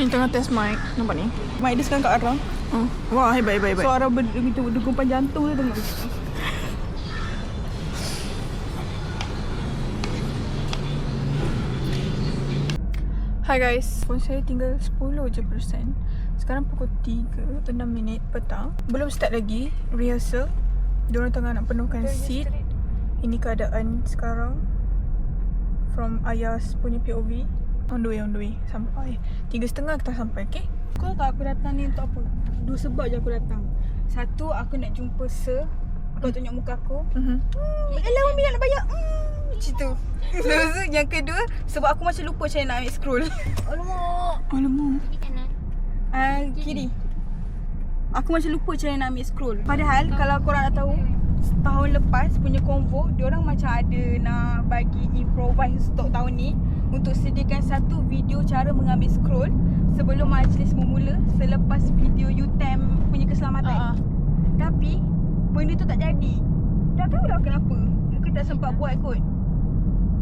ni tengah test mic. Nampak ni? Mic dia sekarang kat arah. Wah, hebat. Suara berdegupan jantung dia dengar. Hai guys, phone saya tinggal 10% Sekarang pukul 3, 6 minit petang. Belum start lagi rehearsal. Diorang tengah nak penuhkan seat. Ini keadaan sekarang from Ayas punya POV. On the way. Sampai 3.30 kita sampai, okay? Kau tahu aku datang ni untuk apa? Dua sebab je aku datang. Satu, aku nak jumpa Sir. Kau tunjuk muka aku. Alah, Umi nak bayar. Macam tu. Lepas tu, yang kedua, sebab aku macam lupa macam mana nak ambil scroll. Alamak. Kiri. Aku macam lupa macam mana nak ambil scroll. Padahal, kalau korang nak tahu, tahun lepas punya convo, diorang macam ada nak bagi improvise untuk tahun ni, untuk sediakan satu video cara mengambil scroll sebelum majlis memula selepas video UTM punya keselamatan. Tapi benda tu tak jadi. Tak tahu dah kenapa. Mungkin tak sempat buat kot.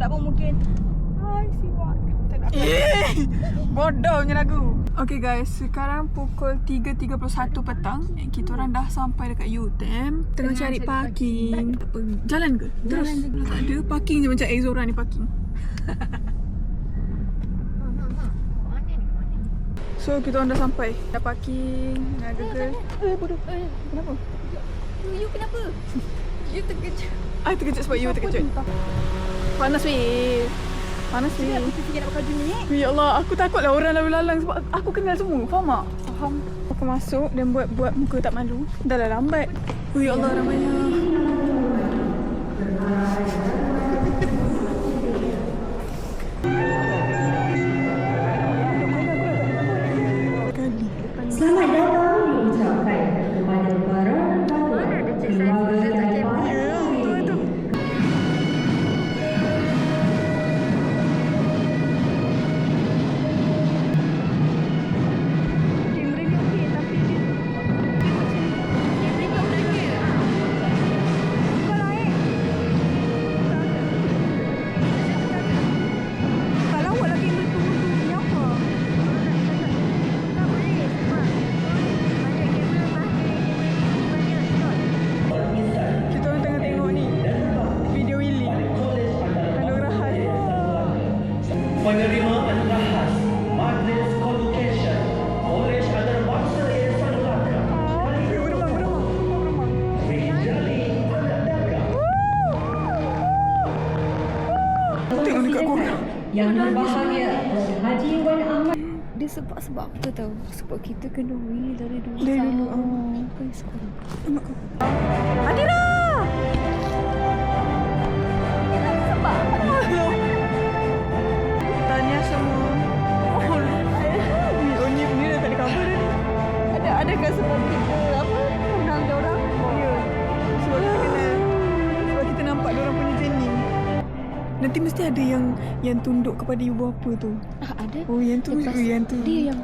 Tak pun mungkin I see what. Tak ada. Bodohnya lagu. Okay guys, sekarang pukul 3.31 petang. Kita orang dah sampai dekat UTM. Tengah cari parking. Jalan ke? Terus? Tak ada. Parking je macam Exora ni parking. So kita orang dah sampai. Dah parking. Dah gegel. Bodoh. Kenapa? You kenapa? You terkejut. I terkejut sebab you terkejut. Panas weh. Aku fikir nak pakai baju ni. Ya Allah, aku takutlah orang lalu lalang sebab aku kenal semua. Faham tak? Faham. Aku masuk dan buat muka tak malu. Dah lah lambat. Oh ya Allah, ramainya. Selamat datang diucapkan kepada para tamu, keluarga dan para penerimaan rahas Majlis Convocation Kolej Antarabangsa Yayasan Melaka Rijali Dagang. Tengok dekat korang. yang berbahagia Haji Wan Ahmad. Dia sebab apa tahu? Sebab kita kena willy dari dulu. Dari dulu. Sampai sekarang. Tengok kau. Adira! Tanya semua. Ni dah tak ada cover dah ni. Adakah sebab kita kenal diorang? Ya. Sebab kita kenal. Sebab kita nampak diorang punya training. Nanti mesti ada yang tunduk kepada ibu bapa tu. Ada. Oh, yang tu. Lepas Yang tu. Dia yang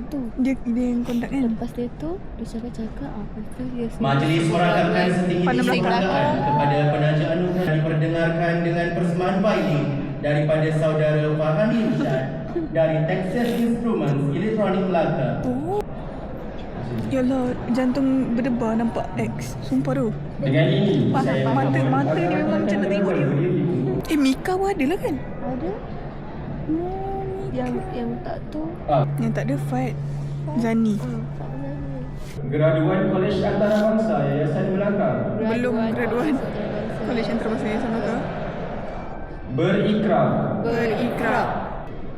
tu. Dia yang kontak kan? Lepas dia tu, dia cakap lepas tu dia Majlis meragakan setinggi Pandang penghargaan kepada penaja anugerah diperdengarkan dengan persembahan violin daripada saudara Fahani Rishad dari Texas Instruments Elektronik Melaka. Oh. Yalah, jantung berdebar nampak X. Sumpah tu. Dengan ini Mata dia memang macam nak tengok dia. Mika pun ada lah kan? ada. Yang tak tu. Yang tak ada Fad Zani. Tak ada. Graduan Kolej Antarabangsa Yayasan Melaka Belum graduan Kolej Antarabangsa Yayasan Melaka. berikrar Berikrar.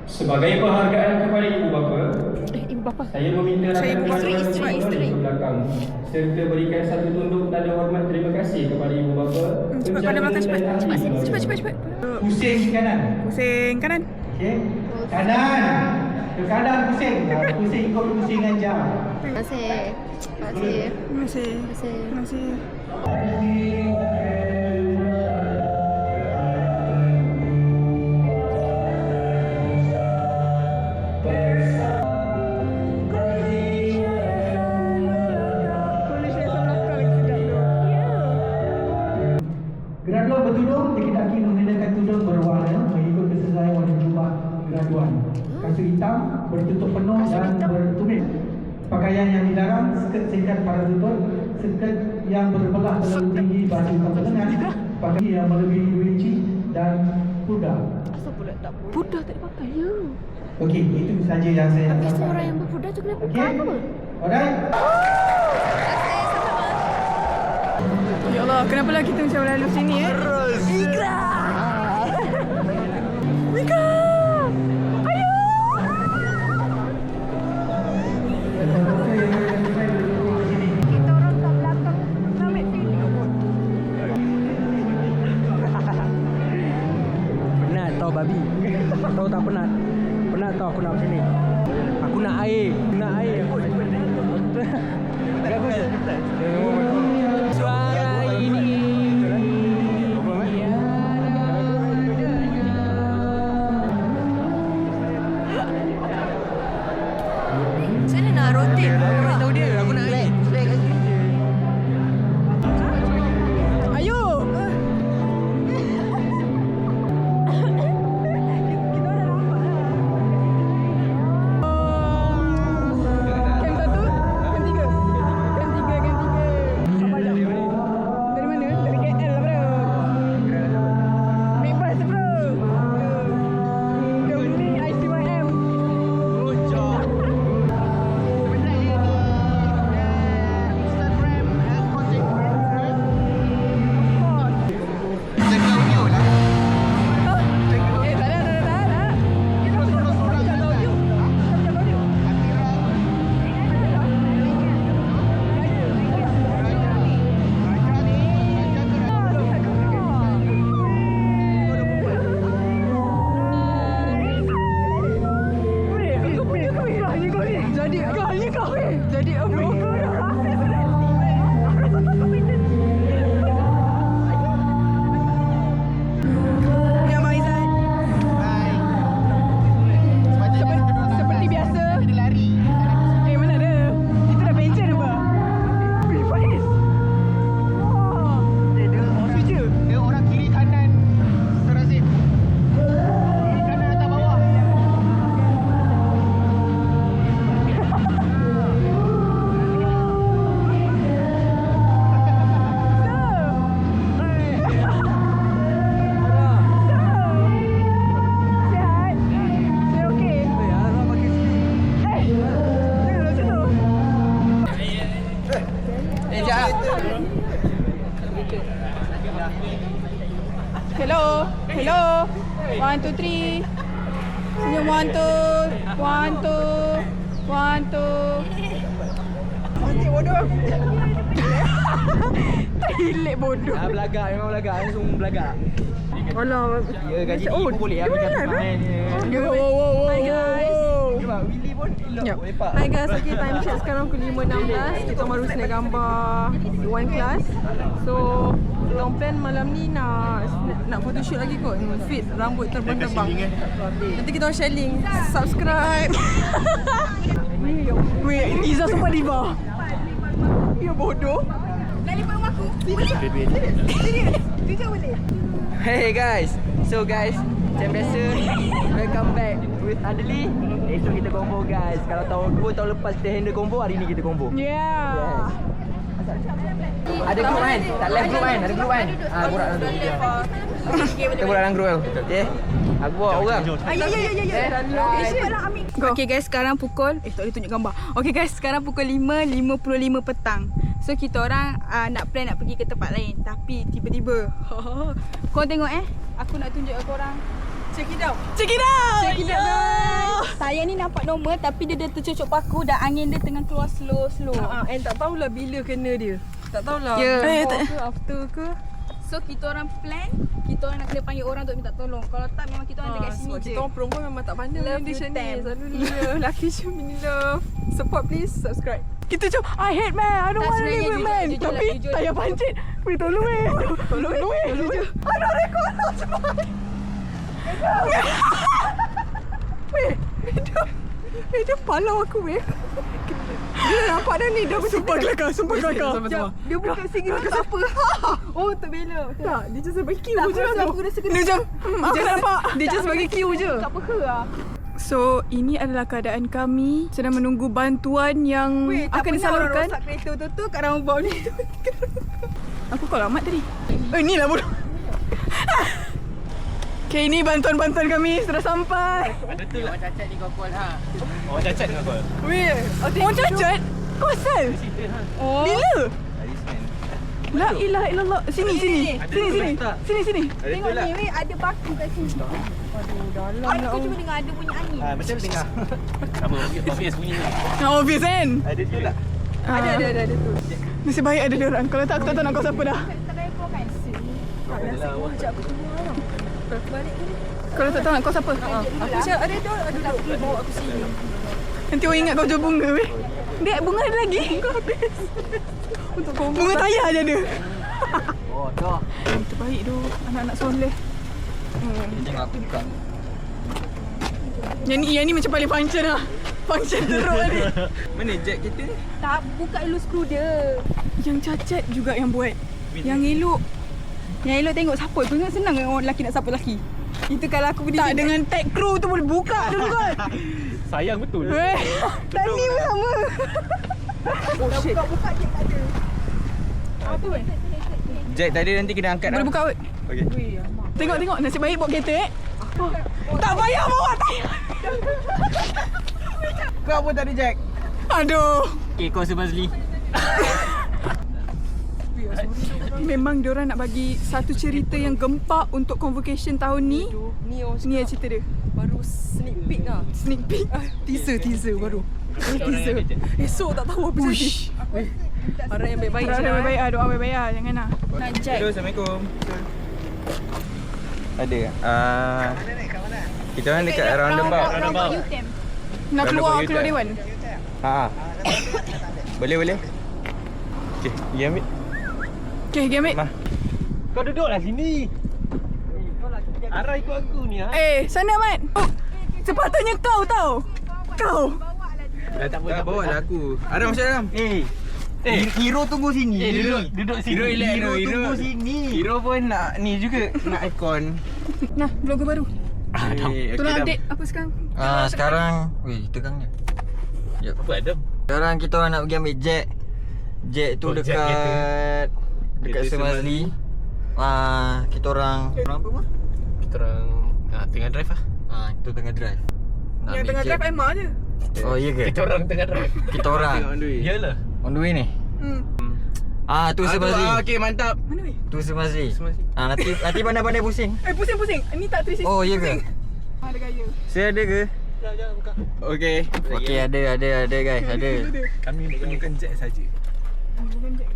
sebagai penghargaan kepada ibu bapa. Ibu bapa. Saya meminta Saya rakan isteri, rakan isteri. ke belakang serta berikan satu tunduk tanda hormat terima kasih kepada ibu bapa. Cepat pada belakang cepat. penjaga dan ahli bapa. Cepat. Pusing kanan. Pusing kanan. Okey. Kanan. Ke kanan pusing. Pusing ikut pusingan jam. Terima kasih. Terima kasih. Terima kasih. Gerak dua bertudung, laki-laki mengenakan tudung berwarna mengikut kesesuaian warna jubah graduan. Kasut hitam bertutup penuh dan bertumit. Pakaian yang dilarang, skirt singkat para lutut, skirt yang berbelah terlalu tinggi baju sampai lengan, pakaian yang melebihi 2 inci dan pudar. Budak tak dipakai ya. Okey, itu saja yang saya nak Habis tu sampaikan. orang yang berbudak tu kena buka Okey. apa? Alright. Ya Allah, kenapa lah kita macam lalu sini Ikra! Mika! Ayo! Kita orang kat belakang nak ambil video pun. Penat tau babi. Tahu tak penat? Penat tau aku nak macam ni. Aku nak air. Nak air aku. Bagus. Suara ini. Macam mana nak rotate? Aku tahu dia. Aku nak air. Ayo! Kem satu, kem tiga. Kem tiga. Apa jam? Dari mana? Dari KL lah bro. Naik bus bro. Jom ni ICYM. Eh, tak ada. Kita terus kat audio. Kat audio. Jadi kau jadi Ya Bang Izzat. Seperti biasa. Ada lari. Mana ada? Itu dah pencen apa? Wih, Faiz. Wah. Dia orang kiri kanan Serazim. Kiri kanan atas bawah. Sihat? Saya okey? Jangan macam tu. Hello. 1, 2, 3. Senyum 1, 2. 1, 2. Cantik bodoh. Hilik bodoh. Belagak, memang belagak. Langsung belagak. Alah. Ya, gaji pun boleh lah. Macam main. Hi guys. Willy pun elok. Lepak. Hi guys, okay, time check sekarang pukul 5.16. Kita baru snap gambar one class. So, kita orang plan malam ni nak photoshoot lagi kot. Fit, rambut terbang-terbang. Nanti kita orang sharing. Subscribe. Weh, Izzah sempat di bawah. Ya bodoh. Nak lipat rumah aku? Boleh? Serius? Jujur boleh? Hey guys. So guys, macam biasa, welcome back with Adli. Esok kita combo guys. Kalau tahun lepas kita handle combo, hari ni kita combo. Yeah. Ada group kan? Tak left group kan? Ada group kan? Borak dalam group. Kita borak dalam group. Okay? Aku bawa orang. Okay guys, sekarang pukul tak boleh tunjuk gambar. Okay guys, sekarang pukul 5.55 petang. So kita orang nak plan nak pergi ke tempat lain. Tapi tiba-tiba korang tengok aku nak tunjuk ke korang. Check it out guys. Saya ni nampak normal tapi dia tercucuk paku dan angin dia tengah keluar slow. And tak tahulah bila kena dia. Tak tahulah. Before ke after ke. So kita orang plan, kita orang nak kena panggil orang untuk minta tolong. Kalau tak memang kita orang dekat sini sebab je. kita orang perempuan memang tak pandai Love benda you, macam ni. Tam. Selalu lelaki macam ni love. Support please, subscribe. Kita macam I hate man, I don't Tak, want to live sebenarnya with jujur, man. jujur Tapi lah, jujur tak payah lah. pancit. Weh tolong weh. Tolong weh. Aduh rekod lah semua. Weh, dia palau aku weh. Dia nampak dah ni. Dah Sumpah kelakar, sumpah kelakar. Sekejap, dia buka signal ke siapa? Oh, terbelok. Tak, dia just bagi cue Tak, je. aku rasa Dia macam, aku nampak. Dia just bagi cue je. Tak apa ke lah. So, ini adalah keadaan kami sedang menunggu bantuan yang akan disalurkan. Rosak kereta tu kat roundabout ni. Aku call Ahmad tadi. Ni lah bodoh. Okay, ini bantuan-bantuan kami sudah sampai. Betul lah. Orang cacat ni kau call ha. Orang cacat ni kau call. Weh, orang cacat? Kau asal? Oh. Bila? Hari Senin. La ilaha illallah. Sini. Tengok ni, weh, ada batu kat sini. Aduh, dalam lah. Aku cuma dengar ada bunyi angin. Macam dengar. Apa? Obvious bunyi ni. Obvious kan? Ada tu tak? Ada tu. Nasib baik ada dia orang. Kalau tak, aku tak tahu nak call siapa dah. Tak payah keluar kan? Sekejap aku keluar lah. Balik ni. Kalau tak tahu nak call siapa. Aku cakap ada tu, duduk bawa aku sini. Nanti orang ingat kau jual bunga weh. Dek, bunga ada lagi. Kau habis. Untuk kau. Bunga tayar je ada. Oh, dah. Terbaik tu. Anak-anak soleh. Tengok aku buka. Yang ni macam paling function lah. Function teruk ni. Mana jack kita ni? Tak, buka dulu skru dia. Yang cacat juga yang buat. Yang elok. Yang elok tengok siapa. Kau ingat senang kan orang lelaki nak siapa lelaki? Itu kalau aku berdiri. Tak, dengan tag crew tu boleh buka dulu kot. Sayang betul. Weh. Tadi pun sama. Oh shit. Buka je tak ada. Apa weh? Jack tadi nanti kena angkat Boleh buka kot. Okey. Tengok. Nasib baik bawa kereta tak payah bawa tayar. Kau apa tadi Jack? Aduh. Okay, kau Subazli. Memang diorang nak bagi satu cerita yang gempak untuk convocation tahun ni. Ni orang Ni yang cerita dia. baru sneak peek lah. Sneak peek. Teaser baru. Teaser. Esok tak tahu apa jadi. Harap yang baik-baik. Doa baik-baik ah, doa baik-baik ah. Jangan lah. Nak check. Assalamualaikum. Ada. Kita orang dekat roundabout. Nak keluar dewan. Ha. Boleh. Okey, pergi ambil. Okay, game it. Mah. Kau duduklah sini. Arah ikut aku ni ha. Sana Mat. Oh, sepatutnya kau tahu. Kau. Tak bawa lah aku. Arah masuk dalam. Hero tunggu sini. Duduk sini. Hero tunggu sini. Hero pun nak ni juga, nak ikon. Nah, vlogger baru. Tolong dah. update apa sekarang? Sekarang tegang je. Ya. Apa Adam? Sekarang kita orang nak pergi ambil Jack. Jack tu dekat Semazli. Kita orang apa mah? Kita orang tengah drive lah. Kita tengah drive. Nak Yang ambil tengah Jack. drive Emma je. Oh iya ke? Kita orang tengah drive. Kita orang On the way. Yalah. on the way ni. Tu Semazli. Okey, mantap. Mana weh? Tu Semazli. Semazli. Nanti pandai-pandai pusing. Pusing. Ini tak 360. Oh iya ke? Ada gaya. Saya ada ke? Jangan buka. Okey. Okey, ada guys, ada. Kami gunakan jet saja. Bukan Jack.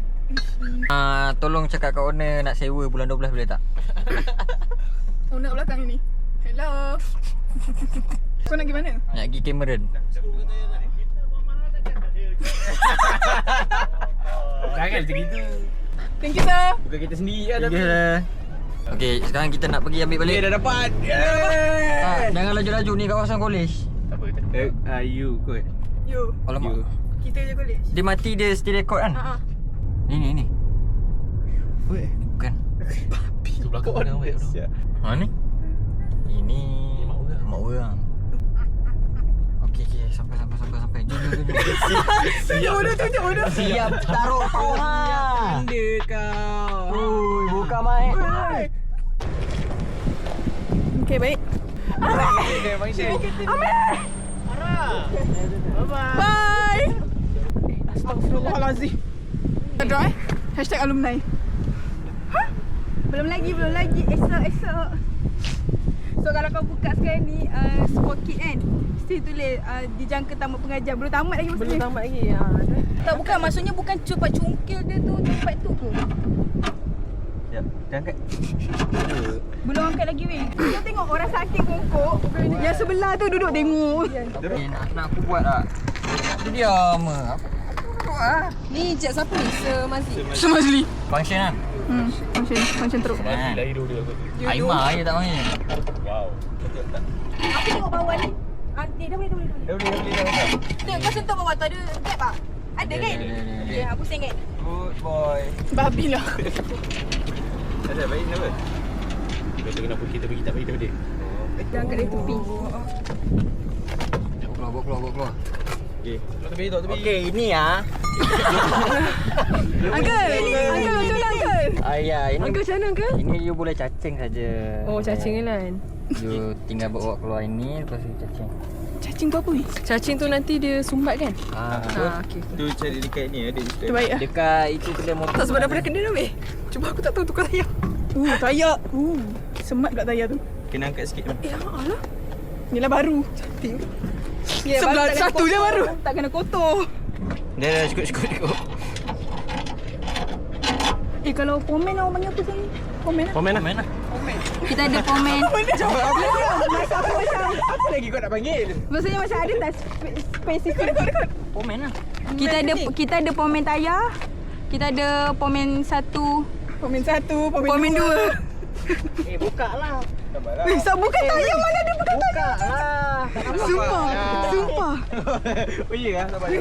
Tolong cakap kat owner nak sewa bulan 12 boleh tak? Oh, nak belakang ni. Hello. Kau nak pergi mana? Nak pergi Cameron. Jangan macam gitu. Thank you sir. Bukan kita sendiri lah tapi. Okey, sekarang kita nak pergi ambil balik. Dah dapat. Jangan laju-laju ni kawasan college. Apa kata? You kot. Yo. Alamak. Kita je college. Dia mati dia still record kan? Ni. Bukan. Tu belakang mana awak tu? Ni? Ini mak orang. Okey, sampai. Jom. Tunjuk bodoh. Siap taruh kau ha. Benda kau. Buka mic. Okay, baik. Bye. Astagfirullahalazim. Drive. #alumni. Belum lagi. Esok. So kalau kau buka sekarang ni Sport Kit kan, mesti tulis dijangka tamat pengajian. Belum tamat lagi maksudnya. Belum tamat lagi. Tak, bukan, maksudnya bukan cepat cungkil dia tu tempat tu ke? Jap, angkat. Belum angkat lagi weh. Kau tengok orang sakit bongkok. Yang sebelah tu duduk tengok. Nak aku buat tak? Dia diam. Aku duduk lah. Ni jet siapa ni? Semazli. Function kan? Function teruk. Lahir dulu aku. Aimah je tak main. Wow. Aku tengok bawah ni. Dah boleh. Dah boleh. Tengok kau sentuh bawah tu ada gap tak? Ada kan? Ada. Ya, aku pusing kan? Good boy. Babi lah. Ada baik kenapa? Kita kenapa kita pergi tak bagi dia? Jangan kat dari tepi. Bawa keluar. Okey. Tepi. Okey, ini ah. Uncle macam mana Uncle? Ya, ini. Uncle macam mana Uncle? Ini you boleh cacing saja. Oh, cacing kan? You tinggal bawa keluar ini, lepas tu cacing. Cacing tu apa ni? Cacing tu nanti dia sumbat kan? So, Okey. Tu cari dekat ni ada. Terbaik lah. dekat itu kedai motor. Tak sebab dah pernah kena dah weh. Cuba aku tak tahu tukar tayar. Tayar. Semat pula tayar tu. Kena angkat sikit. Alah. Inilah baru. Cantik. Ya, Sebelah baru tak kena satu je kotor. baru. Tak kena kotor. Dah cukup. Kalau pomen awak panggil apa sini? Pomen lah. Komen lah. Kita ada pomen. Masa aku macam Apa lagi kau nak panggil? Maksudnya macam ada tak spesifik. Komen lah. Kita ada pomen tayar. Kita ada pomen 1, Pomen 1, pomen 2. Buka lah. Bisa buka tayar mana ada buka tayar. Sumpah. Oh ya, sabar.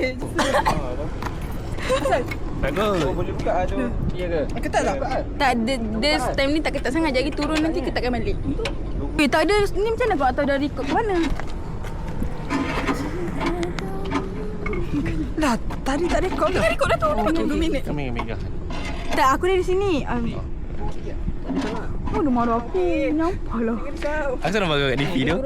Bagus. Oh, boleh buka tu. Ya ke? Ketat tak? Tak, dia time ni tak ketat sangat. Jadi turun nanti ketatkan balik. Tak ada. Ni macam mana kau tak tahu dah record ke mana? Lah, tadi tak rekod ke? Rekod dah tu. 2 minit. Kami megang. Tak, aku dari sini. Oh, rumah ada aku. Nampak lah. Asal nama kat DP tu?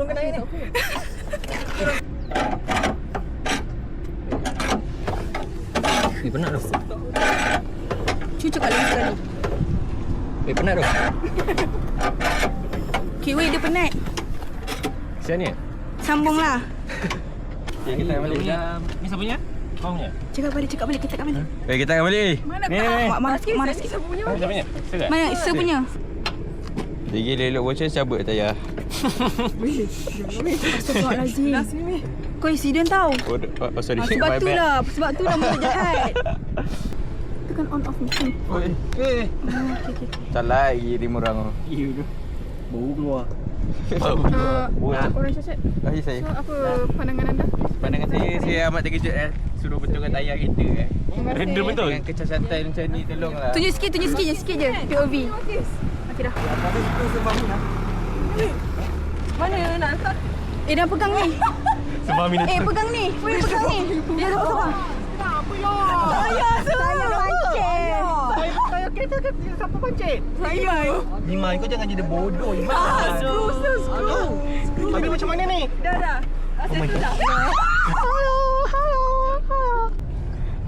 Penat tu. Cucuk kat lagi sekali. Penat tu. Okay, weh, dia penat. Siapa ni? Sambunglah. Okay, kita balik. Ni siapa punya? Kau punya? Cakap balik. Kita kat balik. Kita akan balik. Mana Ni. Marah sikit. Siapa punya? Siapa? Mana Isa punya? Lagi lelok bocor cabut tayar. Astagfirullahalazim. Kau insiden tau. Oh sorry. Sebab My tu bad. lah. Sebab tu lah mulut jahat. Tekan on off ni. Oi. Salah lagi rim orang. Bau keluar. Orang cacat. Bagi saya. So, apa pandangan anda? Pandangan saya amat terkejut suruh betulkan tayar kereta Random betul. Dengan kecacatan macam ni tolonglah. Tunjuk sikit je. POV. Okey dah. Mana nak hantar? Dah pegang ni. Sebab minat. Pegang ni. Pegang ni. Dia sabar. Saya pancit. Tayar kereta ke siapa pancit? Saya. Iman, kau jangan jadi bodoh, Iman. Screw. Habis macam mana ni? Dah. Asyik tu dah. Halo.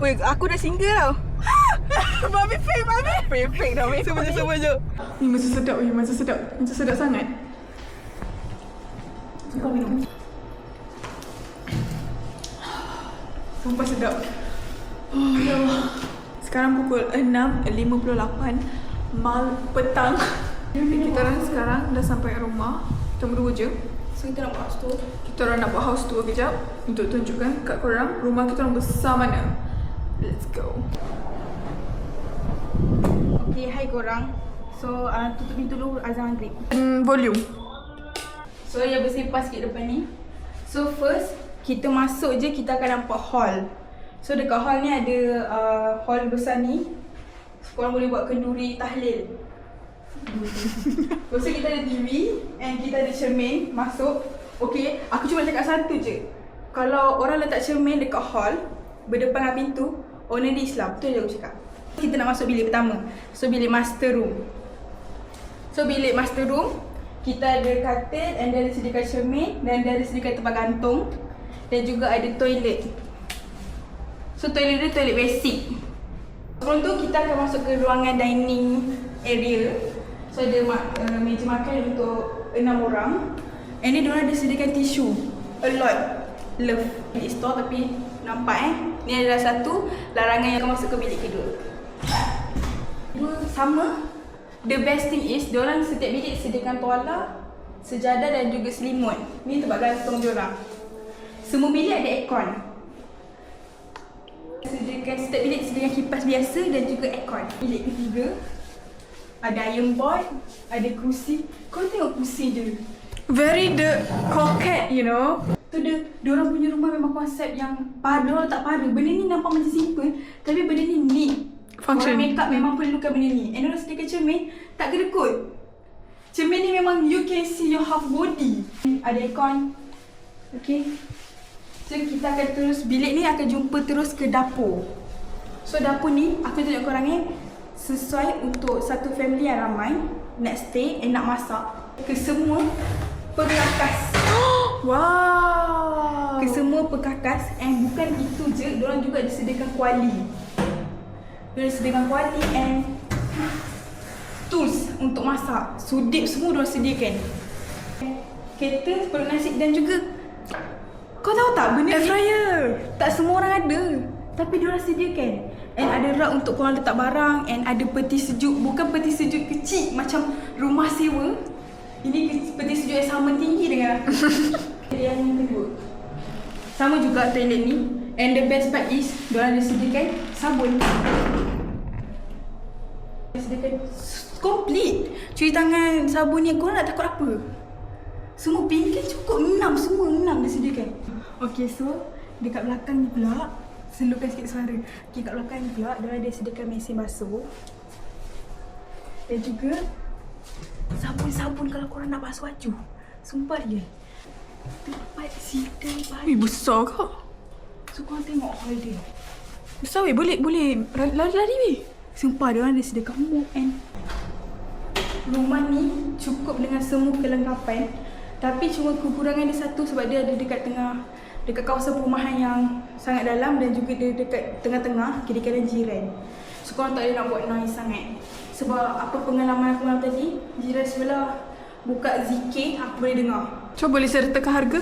Weh, aku dah single tau. Babi fake. Fake dah weh. Sama je. Ni macam sedap weh, macam sedap sangat. Kau minum. Sumpah sedap. Ya Allah. Sekarang pukul 6.58 petang. Kita orang sekarang dah sampai rumah. Kita berdua je. So kita nak buat house tour. Kita orang nak buat house tour kejap untuk tunjukkan kat korang rumah kita orang besar mana. Let's go. Okay, hai korang. So, tutup pintu dulu azan maghrib. Volume. So, yang bersepah sikit depan ni. So, first, kita masuk je kita akan nampak hall. So, dekat hall ni ada hall besar ni. Korang boleh buat kenduri tahlil. Lepas tu kita ada TV and kita ada cermin masuk. Okay, aku cuma cakap satu je. Kalau orang letak cermin dekat hall berdepan dengan pintu, owner dia Islam. Betul je aku cakap. Kita nak masuk bilik pertama. So, bilik master room. So, bilik master room, kita ada katil and dia ada sediakan cermin dan dia ada sediakan tempat gantung dan juga ada toilet. So, toilet dia toilet basic. Sebelum tu, kita akan masuk ke ruangan dining area. So, ada meja makan untuk 6 orang. And ni diorang ada sediakan tisu. A lot. Love. Bilik store tapi nampak ni adalah satu larangan yang akan masuk ke bilik kedua. Sama. The best thing is diorang setiap bilik sediakan tuala, sejadah dan juga selimut. Ni tempat gantung diorang. Semua bilik ada aircon. Setiap bilik sediakan kipas biasa dan juga aircon. Bilik ketiga ada iron board, ada kerusi. Kau tengok kerusi dia. Very the coquette, you know. So diorang punya rumah memang konsep yang diorang tak pada. Benda ni nampak macam simple, tapi benda ni need. Function. Orang makeup memang perlukan benda ni. And diorang sediakan cermin, tak kedekut. Cermin ni memang you can see your half body. Ada aircon. Okay. So kita akan terus, bilik ni akan jumpa terus ke dapur. So dapur ni aku tunjuk korang sesuai untuk satu family yang ramai nak stay and nak masak. Ke semua perkakas. Wow. Ke semua perkakas. And bukan itu je, diorang juga disediakan kuali. Diorang disediakan kuali and tools untuk masak. Sudip semua diorang sediakan. Kereta, perut nasi dan juga kau tahu tak benda Air ni fryer. tak semua orang ada, tapi diorang sediakan. And ada rak untuk korang letak barang. And ada peti sejuk. Bukan peti sejuk kecil macam rumah sewa. Ini peti sejuk yang sama tinggi dengan aku. Yang kedua, sama juga toilet ni. And the best part is diorang disediakan sabun. Disediakan complete. Cuci tangan, sabun ni, korang nak takut apa? Semua pinggan cukup 6 disediakan. Okay, so dekat belakang ni pula, selupkan sikit suara. Okay, kat belakang ni pula diorang ada sediakan mesin basuh. Dan juga sabun-sabun kalau korang nak basuh baju. Sumpah dia. Tempat sidang baju. Wih, besar kak. So korang tengok hall dia. Besar weh, boleh lari-lari weh. Sumpah diorang ada sediakan mop and rumah ni cukup dengan semua kelengkapan. Tapi cuma kekurangan dia satu sebab dia ada dekat kawasan perumahan yang sangat dalam dan juga dia dekat tengah-tengah kiri kanan jiran. So korang tak boleh nak buat noise sangat. Sebab apa pengalaman aku malam tadi, jiran sebelah buka zikir, aku boleh dengar. So boleh sertakan harga?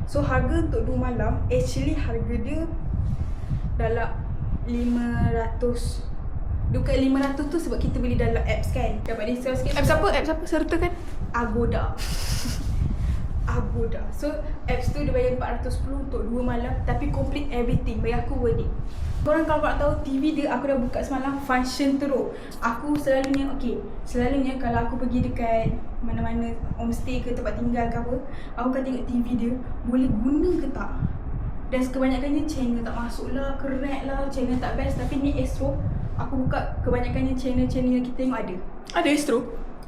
So harga untuk 2 malam, actually harga dia dalam 500. Dekat 500 tu sebab kita beli dalam apps kan. Dapat diskaun sikit. Apps apa sertakan? Agoda. Agoda. So apps tu dia bayar 410 untuk 2 malam, tapi complete everything. Bagi aku worth it. Korang kalau tak tahu, TV dia aku dah buka semalam, function teruk. Aku selalunya kalau aku pergi dekat mana-mana homestay ke tempat tinggal ke apa, aku akan tengok TV dia boleh guna ke tak. Dan kebanyakannya channel tak masuk lah, keret lah, channel tak best. Tapi ni Astro, aku buka kebanyakannya channel-channel yang kita tengok ada. Ada Astro?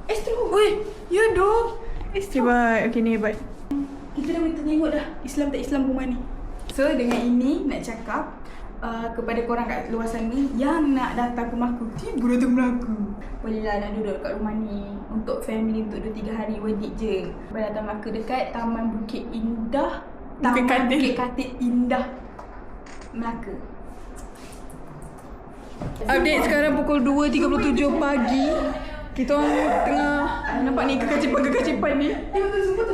Astro! Weh, ya dong. Hebat. Okay, ni hebat. Kita dah minta tengok dah Islam tak Islam rumah ni. So dengan ini nak cakap kepada korang kat luar sana yang nak datang ke Melaka, tiba datang Melaka, bolehlah nak duduk kat rumah ni untuk family untuk 2-3 hari, worth it je. Boleh datang Melaka dekat Taman Bukit Indah, Bukit Katil Indah, Melaka. Update sekarang pukul 2.37 pagi. Kita orang tengah nampak ni kekacipan ni. Tengok tu, sumpah tu